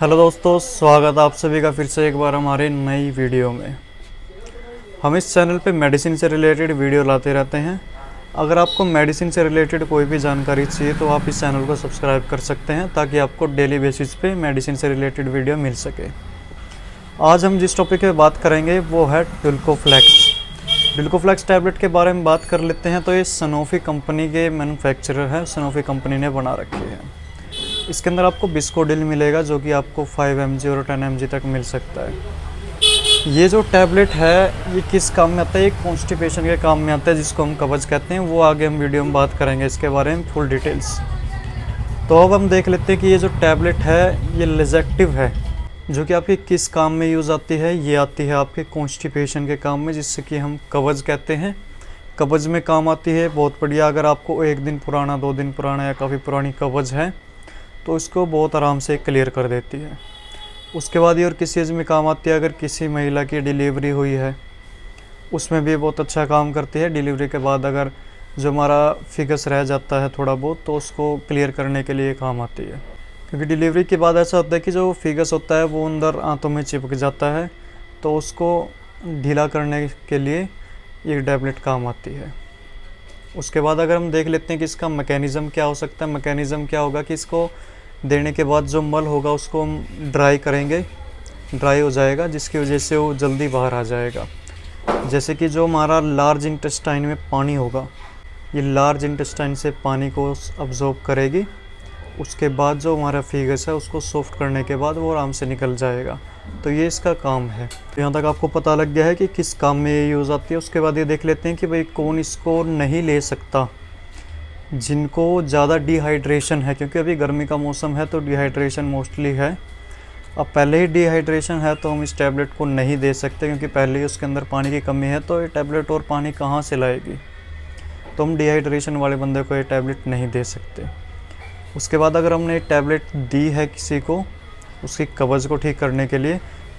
Hello दोस्तों, स्वागत है आप सभी का फिर से एक बार हमारे नई वीडियो में। हम इस चैनल पे मेडिसिन से रिलेटेड वीडियो लाते रहते हैं। अगर आपको मेडिसिन से रिलेटेड कोई भी जानकारी चाहिए तो आप इस चैनल को सब्सक्राइब कर सकते हैं ताकि आपको डेली बेसिस पे मेडिसिन से रिलेटेड वीडियो मिल सके। आज हम जिस टॉपिक पे बात करेंगे वो है डुल्कोफ्लेक्स। डुल्कोफ्लेक्स टैबलेट के बारे में बात कर लेते हैं। तो ये सनोफी कंपनी के मैन्युफैक्चरर है, सनोफी कंपनी ने बना रखी है। इसके अंदर आपको बिस्कोडिल मिलेगा जो कि आपको 5 mg और 10 mg तक मिल सकता है। ये जो टैबलेट है ये किस काम में आता है? ये कॉन्स्टिपेशन के काम में आता है जिसको हम कब्ज कहते हैं। वो आगे हम वीडियो में बात करेंगे इसके बारे में फुल डिटेल्स। तो अब हम देख लेते हैं कि ये जो टैबलेट है ये लिजेक्टिव है जो कि आपकी किस काम में यूज़ आती है। ये आती है आपके कॉन्स्टिपेशन के काम में, जिससे कि हम कब्ज कहते हैं। कब्ज में काम आती है, बहुत बढ़िया। अगर आपको 1 दिन पुराना, 2 दिन पुराना या काफ़ी पुरानी कब्ज है तो इसको बहुत आराम से क्लियर कर देती है। उसके बाद ये और किस चीज़ में काम आती है? अगर किसी महिला की डिलीवरी हुई है उसमें भी बहुत अच्छा काम करती है। डिलीवरी के बाद अगर जो हमारा फिगस रह जाता है थोड़ा बहुत तो उसको क्लियर करने के लिए काम आती है। क्योंकि डिलीवरी के बाद ऐसा होता है कि जो फिगस होता है वो अंदर आंतों में चिपक जाता है, तो उसको ढीला करने के लिए ये टैबलेट काम आती है। उसके बाद अगर हम देख लेते हैं कि इसका मैकेनिज़्म क्या हो सकता है। मैकेनिज़्म क्या होगा कि इसको देने के बाद जो मल होगा उसको हम ड्राई करेंगे, ड्राई हो जाएगा, जिसकी वजह से वो जल्दी बाहर आ जाएगा। जैसे कि जो हमारा लार्ज इंटेस्टाइन में पानी होगा, ये लार्ज इंटेस्टाइन से पानी को अब्जॉर्ब करेगी। उसके बाद जो हमारा फिगस है उसको सॉफ्ट करने के बाद वो आराम से निकल जाएगा। तो ये इसका काम है। तो यहाँ तक आपको पता लग गया है कि किस काम में ये यूज़ आती है। उसके बाद ये देख लेते हैं कि भाई कौन इसको नहीं ले सकता। जिनको ज़्यादा डिहाइड्रेशन है, क्योंकि अभी गर्मी का मौसम है तो डिहाइड्रेशन मोस्टली है। अब पहले ही डिहाइड्रेशन है तो हम इस टैबलेट को नहीं दे सकते, क्योंकि पहले ही उसके अंदर पानी की कमी है। तो ये टैबलेट और पानी कहाँ से लाएगी? तो हम डिहाइड्रेशन वाले बंदे को ये टैबलेट नहीं दे सकते। उसके बाद अगर हमने टैबलेट दी है किसी को उसकी कब्ज को ठीक करने के लिए,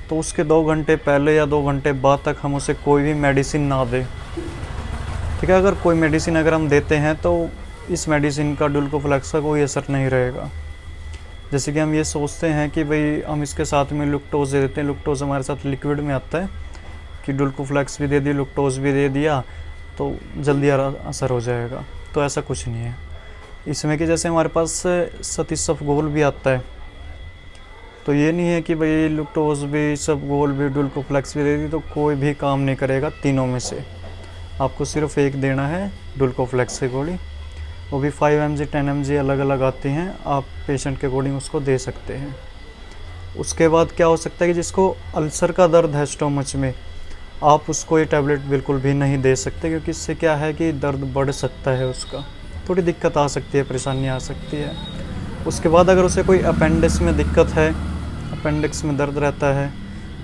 तो उसके 2 घंटे पहले या 2 घंटे बाद तक हम उसे कोई भी मेडिसिन ना दें। ठीक है, अगर कोई मेडिसिन अगर हम देते हैं तो इस मेडिसिन का डुल्कोफ्लेक्स का कोई असर नहीं रहेगा। जैसे कि हम ये सोचते हैं कि भाई हम इसके साथ में लुक्टोज दे देते हैं। लुक्टोज हमारे साथ लिक्विड में आता है कि डुल्कोफ्लेक्स भी दे दी, लुक्टोज भी दे दिया तो जल्दी असर हो जाएगा। तो ऐसा कुछ नहीं है इसमें। कि जैसे हमारे पास सतिसफगोल भी आता है, तो ये नहीं है कि भाई लुक्टोज भी, सफगोल भी, डुल्कोफ्लेक्स भी दे दी तो कोई भी काम नहीं करेगा। तीनों में से आपको सिर्फ एक देना है डुल्कोफ्लेक्स की गोली। वो भी 5 mg 10 mg अलग अलग आती हैं, आप पेशेंट के अकॉर्डिंग उसको दे सकते हैं। उसके बाद क्या हो सकता है कि जिसको अल्सर का दर्द है स्टोमच में, आप उसको ये टैबलेट बिल्कुल भी नहीं दे सकते, क्योंकि इससे क्या है कि दर्द बढ़ सकता है, उसका थोड़ी दिक्कत आ सकती है, परेशानी आ सकती है। उसके बाद अगर उसे कोई अपेंडिक्स में दिक्कत है, अपेंडिक्स में दर्द रहता है,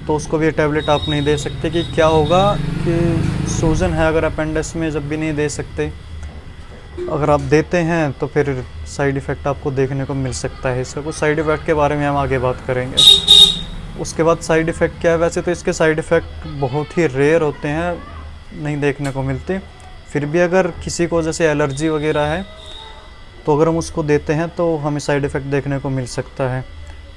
तो उसको भी ये टैबलेट आप नहीं दे सकते। कि क्या होगा कि सूजन है अगर अपेंडिक्स में, जब भी नहीं दे सकते। अगर आप देते हैं तो फिर साइड इफ़ेक्ट आपको देखने को मिल सकता है। इसका कुछ साइड इफ़ेक्ट के बारे में हम आगे बात करेंगे। उसके बाद साइड इफ़ेक्ट क्या है? वैसे तो इसके साइड इफ़ेक्ट बहुत ही रेयर होते हैं, नहीं देखने को मिलते। फिर भी अगर किसी को जैसे एलर्जी वगैरह है तो अगर हम उसको देते हैं तो हमें साइड इफ़ेक्ट देखने को मिल सकता है।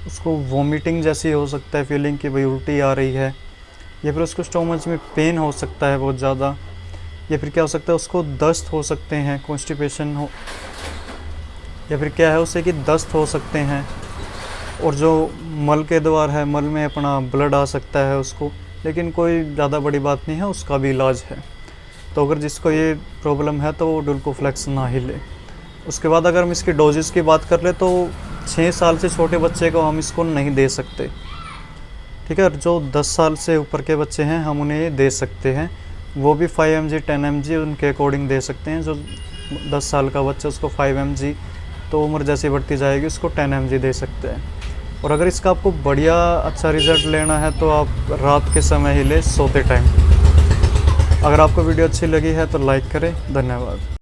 उसको वॉमिटिंग जैसी हो सकता है, फीलिंग कि भाई उल्टी आ रही है, या फिर उसको स्टोमच में पेन हो सकता है बहुत ज़्यादा, या फिर क्या हो सकता है उसको दस्त हो सकते हैं, कॉन्स्टिपेशन हो, या फिर क्या है उससे कि दस्त हो सकते हैं। और जो मल के द्वार है, मल में अपना ब्लड आ सकता है उसको, लेकिन कोई ज़्यादा बड़ी बात नहीं है, उसका भी इलाज है। तो अगर जिसको ये प्रॉब्लम है तो वो डुल्कोफ्लेक्स ना ही ले। उसके बाद अगर हम इसकी डोजेस की बात कर ले तो 6 साल से छोटे बच्चे को हम इसको नहीं दे सकते। ठीक है, जो 10 साल से ऊपर के बच्चे हैं हम उन्हें दे सकते हैं। वो भी 5 mg 10 mg उनके अकॉर्डिंग दे सकते हैं। जो 10 साल का बच्चा उसको 5 mg, तो उम्र जैसी बढ़ती जाएगी उसको 10 mg दे सकते हैं। और अगर इसका आपको बढ़िया अच्छा रिज़ल्ट लेना है तो आप रात के समय ही ले, सोते टाइम। अगर आपको वीडियो अच्छी लगी है तो लाइक करें। धन्यवाद।